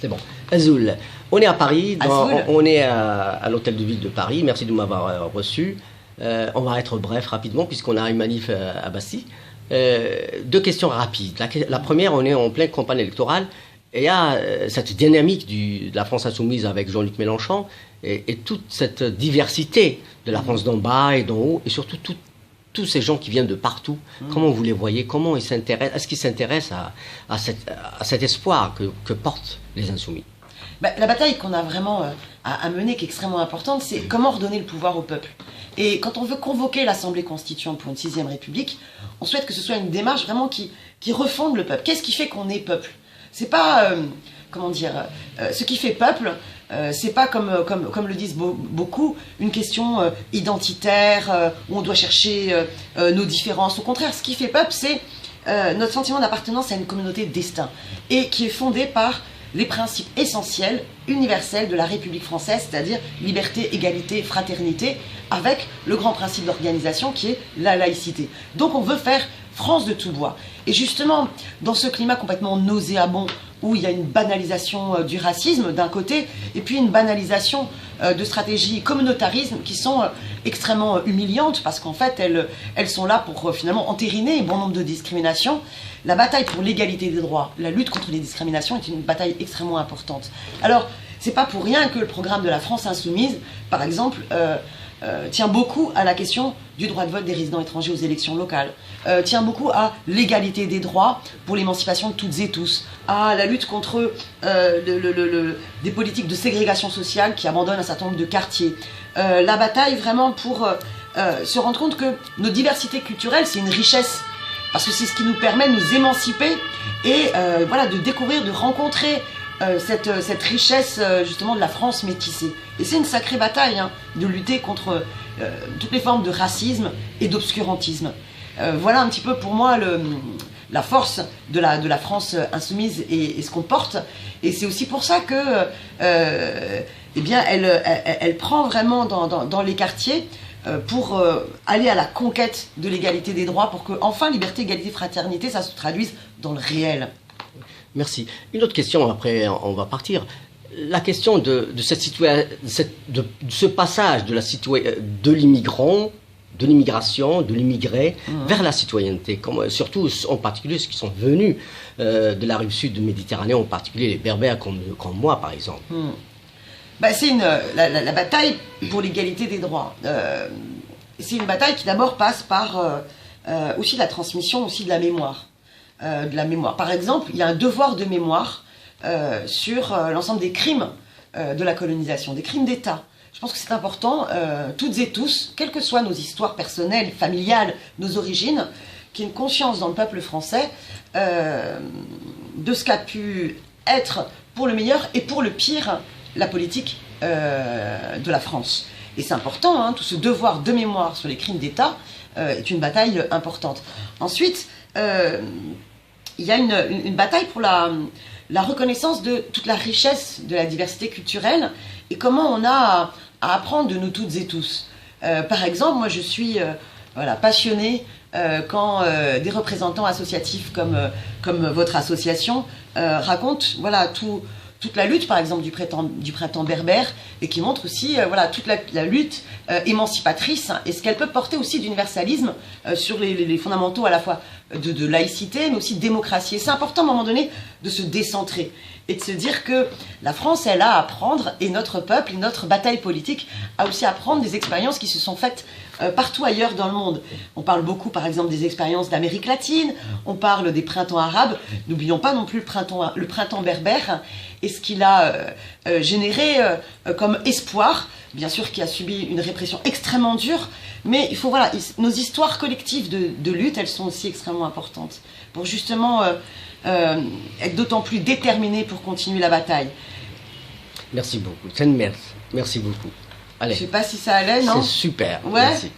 C'est bon. Azul, on est à Paris, Azul. on est à l'hôtel de ville de Paris. Merci de m'avoir reçu. On va être bref rapidement puisqu'on a une manif à Bastille. Deux questions rapides. La première, on est en pleine campagne électorale et il y a cette dynamique de la France insoumise avec Jean-Luc Mélenchon et toute cette diversité de la France d'en bas et d'en haut et surtout tous ces gens qui viennent de partout. Comment vous les voyez? Comment ils s'intéressent? Est-ce qu'ils s'intéressent à cet espoir que portent les insoumis? La bataille qu'on a vraiment à mener, qui est extrêmement importante, c'est comment redonner le pouvoir au peuple. Et quand on veut convoquer l'Assemblée constituante pour une 6e République, on souhaite que ce soit une démarche vraiment qui refonde le peuple. Qu'est-ce qui fait qu'on est peuple? C'est pas, comment dire, ce qui fait peuple, c'est pas comme le disent beaucoup, une question identitaire, où on doit chercher nos différences. Au contraire, ce qui fait peuple, c'est notre sentiment d'appartenance à une communauté de destin, et qui est fondé par les principes essentiels, universels de la République française, c'est-à-dire liberté, égalité, fraternité, avec le grand principe d'organisation qui est la laïcité. Donc on veut faire France de tout bois. Et justement, dans ce climat complètement nauséabond, où il y a une banalisation du racisme d'un côté, et puis une banalisation de stratégies communautarisme qui sont extrêmement humiliantes, parce qu'en fait, elles sont là pour finalement entériner bon nombre de discriminations. La bataille pour l'égalité des droits, la lutte contre les discriminations est une bataille extrêmement importante. Alors, c'est pas pour rien que le programme de la France insoumise, par exemple, tient beaucoup à la question du droit de vote des résidents étrangers aux élections locales, tient beaucoup à l'égalité des droits pour l'émancipation de toutes et tous, à la lutte contre des politiques de ségrégation sociale qui abandonnent un certain nombre de quartiers. La bataille vraiment pour se rendre compte que nos diversités culturelles, c'est une richesse, parce que c'est ce qui nous permet de nous émanciper et voilà, de découvrir, de rencontrer cette richesse justement de la France métissée. Et c'est une sacrée bataille de lutter contre toutes les formes de racisme et d'obscurantisme. Voilà un petit peu pour moi la force de la France insoumise et ce qu'on porte. Et c'est aussi pour ça que eh bien, elle prend vraiment dans les quartiers pour aller à la conquête de l'égalité des droits, pour que enfin liberté, égalité, fraternité, ça se traduise dans le réel. Merci. Une autre question, après on va partir. La question de ce passage de l'immigrant, de l'immigration, de l'immigré vers la citoyenneté, surtout en particulier ceux qui sont venus de la rive sud de Méditerranée, en particulier les Berbères comme moi par exemple. C'est la bataille pour l'égalité des droits. C'est une bataille qui d'abord passe par aussi la transmission aussi de la mémoire. Par exemple, il y a un devoir de mémoire sur l'ensemble des crimes de la colonisation, des crimes d'État. Je pense que c'est important, toutes et tous, quelles que soient nos histoires personnelles, familiales, nos origines, qu'il y ait une conscience dans le peuple français de ce qu'a pu être pour le meilleur et pour le pire la politique de la France. Et c'est important, tout ce devoir de mémoire sur les crimes d'État est une bataille importante. Ensuite, il y a une bataille pour la reconnaissance de toute la richesse de la diversité culturelle et comment on a à apprendre de nous toutes et tous. Par exemple, moi je suis passionnée quand des représentants associatifs comme votre association racontent toute la lutte, par exemple, du printemps berbère, et qui montre aussi toute la lutte émancipatrice et ce qu'elle peut porter aussi d'universalisme sur les fondamentaux à la fois de laïcité, mais aussi de démocratie. Et c'est important, à un moment donné, de se décentrer et de se dire que la France, elle a à apprendre, et notre peuple, et notre bataille politique a aussi à apprendre des expériences qui se sont faites partout ailleurs dans le monde. On parle beaucoup, par exemple, des expériences d'Amérique latine, on parle des printemps arabes, n'oublions pas non plus le printemps berbère, et ce qu'il a généré comme espoir, bien sûr qui a subi une répression extrêmement dure, mais il faut, nos histoires collectives de lutte, elles sont aussi extrêmement importantes, pour justement être d'autant plus déterminés pour continuer la bataille. Merci beaucoup. Merci beaucoup. Allez. Je ne sais pas si ça allait, non? C'est super. Ouais. Merci.